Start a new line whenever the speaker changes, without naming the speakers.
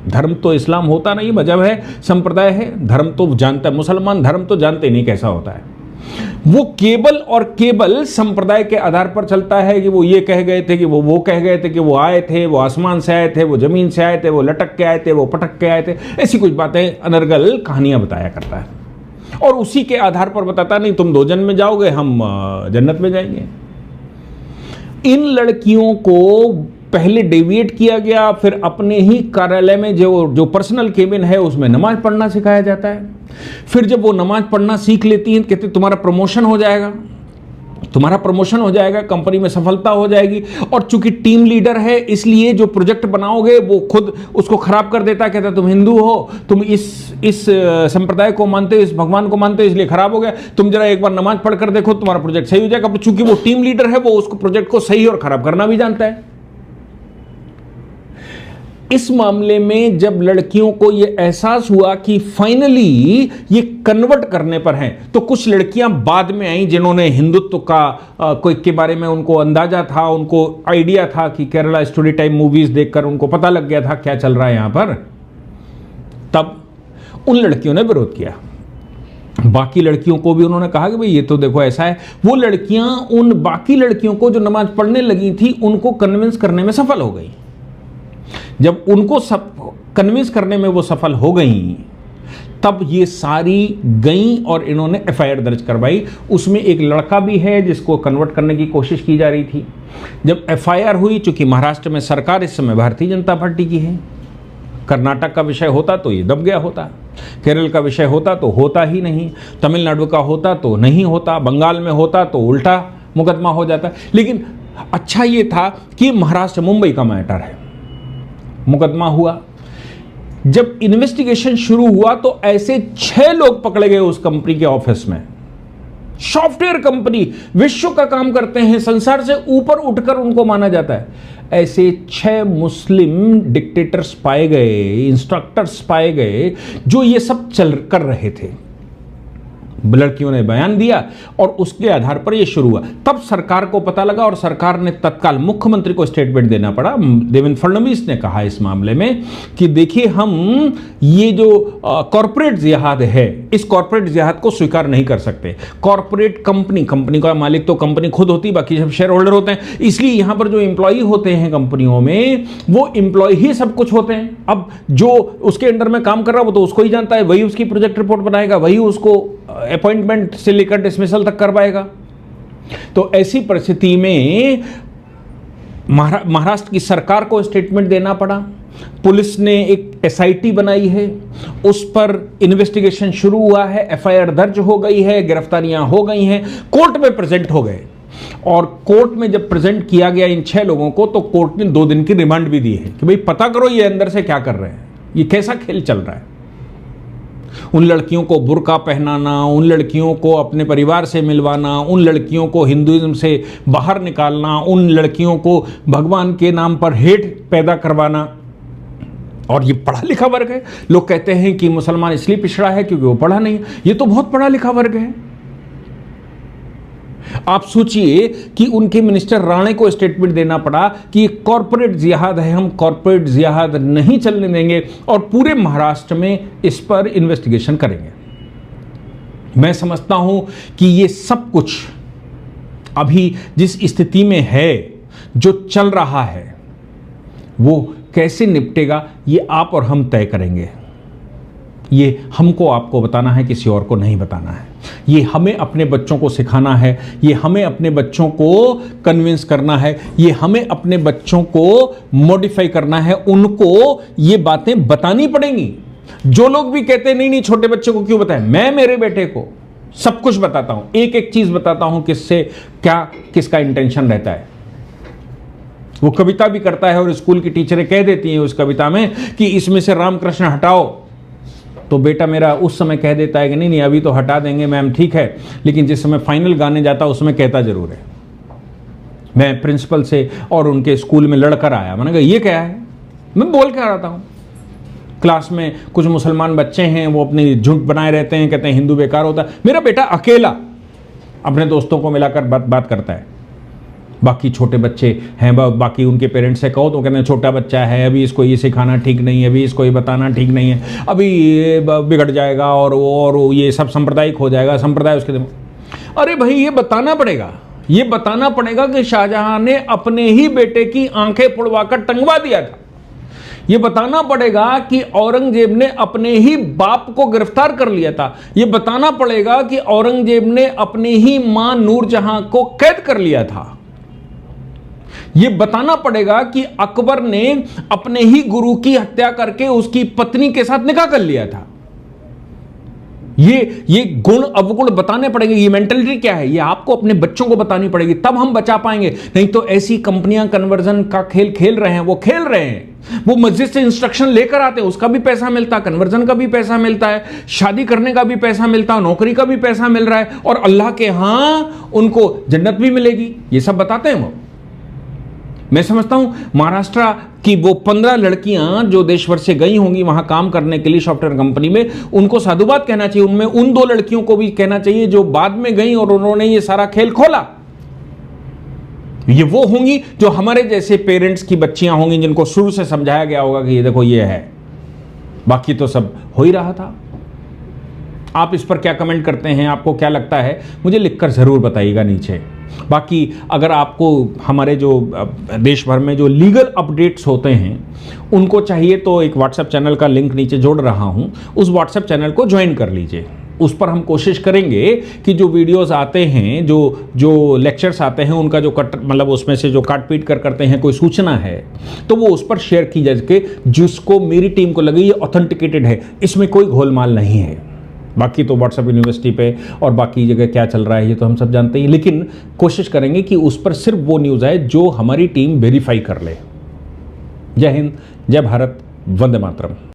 धर्म तो इस्लाम होता नहीं, मजहब है, संप्रदाय है। धर्म तो जानता है, मुसलमान धर्म तो जानते नहीं कैसा होता है। वो केवल और केवल संप्रदाय के आधार पर चलता है कि वो ये कह गए थे, कि वो कह गए थे, कि वो आए थे, वो आसमान से आए थे, वो जमीन से आए थे, वो लटक के आए थे, वो पटक के आए थे। ऐसी कुछ बातें अनर्गल कहानियां बताया करता है और उसी के आधार पर बताता नहीं तुम दो जन्म में जाओगे, हम जन्नत में जाएंगे। इन लड़कियों को पहले डेविएट किया गया, फिर अपने ही कार्यालय में जो पर्सनल केबिन है उसमें नमाज पढ़ना सिखाया जाता है। फिर जब वो नमाज पढ़ना सीख लेती हैं, कहते तुम्हारा प्रमोशन हो जाएगा, तुम्हारा प्रमोशन हो जाएगा, कंपनी में सफलता हो जाएगी। और चूंकि टीम लीडर है इसलिए जो प्रोजेक्ट बनाओगे वो खुद उसको खराब कर देता है, कहता है तुम हिंदू हो, तुम इस संप्रदाय को मानते हो, इस भगवान को मानते हो, इसलिए खराब हो गया। तुम जरा एक बार नमाज पढ़कर देखो, तुम्हारा प्रोजेक्ट सही हो जाएगा। चूंकि वो टीम लीडर है, वो उसको प्रोजेक्ट को सही और खराब करना भी जानता है। इस मामले में जब लड़कियों को यह एहसास हुआ कि फाइनली ये कन्वर्ट करने पर हैं, तो कुछ लड़कियां बाद में आई जिन्होंने हिंदुत्व का कोई के बारे में उनको अंदाजा था, उनको आइडिया था कि केरला स्टोरी टाइम मूवीज देखकर उनको पता लग गया था क्या चल रहा है यहां पर। तब उन लड़कियों ने विरोध किया। बाकी लड़कियों को भी उन्होंने कहा कि भाई ये तो देखो ऐसा है। वो लड़कियां उन बाकी लड़कियों को जो नमाज पढ़ने लगी थी उनको कन्विंस करने में सफल हो गई। जब उनको सब कन्विंस करने में वो सफल हो गई, तब ये सारी गईं और इन्होंने एफआईआर दर्ज करवाई। उसमें एक लड़का भी है जिसको कन्वर्ट करने की कोशिश की जा रही थी। जब एफआईआर हुई, चूंकि महाराष्ट्र में सरकार इस समय भारतीय जनता पार्टी की है, कर्नाटक का विषय होता तो ये दब गया होता, केरल का विषय होता तो होता ही नहीं, तमिलनाडु का होता तो नहीं होता, बंगाल में होता तो उल्टा मुकदमा हो जाता। लेकिन अच्छा ये था कि महाराष्ट्र, मुंबई का मैटर है, मुकदमा हुआ। जब इन्वेस्टिगेशन शुरू हुआ तो ऐसे 6 लोग पकड़े गए उस कंपनी के ऑफिस में। सॉफ्टवेयर कंपनी, विश्व का काम करते हैं, संसार से ऊपर उठकर उनको माना जाता है। ऐसे 6 मुस्लिम डिक्टेटर्स पाए गए, इंस्ट्रक्टर्स पाए गए जो ये सब कर रहे थे। लड़कियों ने बयान दिया और उसके आधार पर यह शुरू हुआ। तब सरकार को पता लगा और सरकार ने तत्काल मुख्यमंत्री को स्टेटमेंट देना पड़ा। देवेंद्र फडणवीस ने कहा इस मामले में कि देखिए, हम ये जो कॉर्पोरेट जिहाद है, इस कॉर्पोरेट जिहाद को स्वीकार नहीं कर सकते। कॉर्पोरेट कंपनी का मालिक तो कंपनी खुद होती, बाकी सब शेयर होल्डर होते हैं। इसलिए यहां पर जो एम्प्लॉय होते हैं कंपनियों में, वो एम्प्लॉय ही सब कुछ होते हैं। अब जो उसके अंडर में काम कर रहा है वो तो उसको ही जानता है, वही उसकी प्रोजेक्ट रिपोर्ट बनाएगा, वही उसको अपॉइंटमेंट से लेकर डिसमिसल तक करवाएगा। तो ऐसी परिस्थिति में महाराष्ट्र की सरकार को स्टेटमेंट देना पड़ा। पुलिस ने एक एसआईटी बनाई है, उस पर इन्वेस्टिगेशन शुरू हुआ है, एफआईआर दर्ज हो गई है, गिरफ्तारियां हो गई हैं, कोर्ट में प्रेजेंट हो गए। और कोर्ट में जब प्रेजेंट किया गया इन 6 लोगों को, तो कोर्ट ने 2 दिन की रिमांड भी दी है कि भाई पता करो ये अंदर से क्या कर रहे हैं, ये कैसा खेल चल रहा है। उन लड़कियों को बुर्का पहनाना, उन लड़कियों को अपने परिवार से मिलवाना, उन लड़कियों को हिंदुइज्म से बाहर निकालना, उन लड़कियों को भगवान के नाम पर हेट पैदा करवाना। और ये पढ़ा लिखा वर्ग है। लोग कहते हैं कि मुसलमान इसलिए पिछड़ा है क्योंकि वो पढ़ा नहीं, ये तो बहुत पढ़ा लिखा वर्ग है। आप सोचिए कि उनके मिनिस्टर राणे को स्टेटमेंट देना पड़ा कि कॉर्पोरेट जिहाद है, हम कॉर्पोरेट जिहाद नहीं चलने देंगे और पूरे महाराष्ट्र में इस पर इन्वेस्टिगेशन करेंगे। मैं समझता हूं कि ये सब कुछ अभी जिस स्थिति में है, जो चल रहा है, वो कैसे निपटेगा ये आप और हम तय करेंगे। ये हमको आपको बताना है, किसी और को नहीं बताना है। ये हमें अपने बच्चों को सिखाना है, ये हमें अपने बच्चों को कन्विंस करना है, ये हमें अपने बच्चों को मॉडिफाई करना है, उनको ये बातें बतानी पड़ेंगी। जो लोग भी कहते हैं नहीं नहीं छोटे बच्चे को क्यों बताएं, मैं मेरे बेटे को सब कुछ बताता हूं, एक एक चीज बताता हूं, किससे क्या किसका इंटेंशन रहता है। वो कविता भी करता है और स्कूल की टीचरें कह देती हैं उस कविता में कि इसमें से रामकृष्ण हटाओ, तो बेटा मेरा उस समय कह देता है कि नहीं नहीं अभी तो हटा देंगे मैम, ठीक है, लेकिन जिस समय फाइनल गाने जाता उसमें कहता जरूर है। मैं प्रिंसिपल से और उनके स्कूल में लड़कर आया, मैंने कहा ये क्या है, मैं बोल के आ रहा हूँ। क्लास में कुछ मुसलमान बच्चे हैं, वो अपनी झुंड बनाए रहते हैं, कहते हैं हिंदू बेकार होता है। मेरा बेटा अकेला अपने दोस्तों को मिलाकर बात करता है। बाकी छोटे बच्चे हैं, बाकी उनके पेरेंट्स से कहो तो कहते हैं छोटा बच्चा है, अभी इसको ये सिखाना ठीक नहीं है, अभी इसको ये बताना ठीक नहीं है, अभी ये बिगड़ जाएगा और ये सब सांप्रदायिक हो जाएगा, संप्रदाय उसके दिमाग। अरे भाई ये बताना पड़ेगा कि शाहजहां ने अपने ही बेटे की आंखें फोड़वाकर टंगवा दिया था। ये बताना पड़ेगा कि औरंगजेब ने अपने ही बाप को गिरफ्तार कर लिया था। ये बताना पड़ेगा कि औरंगजेब ने अपनी ही मां नूरजहां को कैद कर लिया था। ये बताना पड़ेगा कि अकबर ने अपने ही गुरु की हत्या करके उसकी पत्नी के साथ निकाह कर लिया था। ये गुण अवगुण बताने पड़ेंगे। ये मेंटलिटी क्या है, ये आपको अपने बच्चों को बतानी पड़ेगी, तब हम बचा पाएंगे। नहीं तो ऐसी कंपनियां कन्वर्जन का खेल खेल रहे हैं, वो मस्जिद से इंस्ट्रक्शन लेकर आते हैं, उसका भी पैसा मिलता है, कन्वर्जन का भी पैसा मिलता है, शादी करने का भी पैसा मिलता है, नौकरी का भी पैसा मिल रहा है, और अल्लाह के यहां उनको जन्नत भी मिलेगी। ये सब बताते हैं वो। मैं समझता हूं महाराष्ट्र की वो 15 लड़कियां जो देश भर से गई होंगी वहां काम करने के लिए सॉफ्टवेयर कंपनी में, उनको साधुवाद कहना चाहिए। उनमें उन 2 लड़कियों को भी कहना चाहिए जो बाद में गई और उन्होंने ये सारा खेल खोला। ये वो होंगी जो हमारे जैसे पेरेंट्स की बच्चियां होंगी जिनको शुरू से समझाया गया होगा कि ये देखो ये है, बाकी तो सब हो ही रहा था। आप इस पर क्या कमेंट करते हैं, आपको क्या लगता है, मुझे लिखकर जरूर बताइएगा नीचे। बाकी अगर आपको हमारे जो देश भर में जो लीगल अपडेट्स होते हैं उनको चाहिए तो एक व्हाट्सएप चैनल का लिंक नीचे जोड़ रहा हूं, उस व्हाट्सएप चैनल को ज्वाइन कर लीजिए। उस पर हम कोशिश करेंगे कि जो वीडियोस आते हैं, जो लेक्चर्स आते हैं, उनका जो मतलब उसमें से जो काट पीट कर करते हैं, कोई सूचना है तो वो उस पर शेयर की जा सके, जिसको मेरी टीम को लगे ये ऑथेंटिकेटेड है, इसमें कोई घोलमाल नहीं है। बाकी तो व्हाट्सएप यूनिवर्सिटी पे और बाकी जगह क्या चल रहा है ये तो हम सब जानते हैं, लेकिन कोशिश करेंगे कि उस पर सिर्फ वो न्यूज़ आए जो हमारी टीम वेरीफाई कर ले। जय हिंद, जय भारत, वंदे मातरम।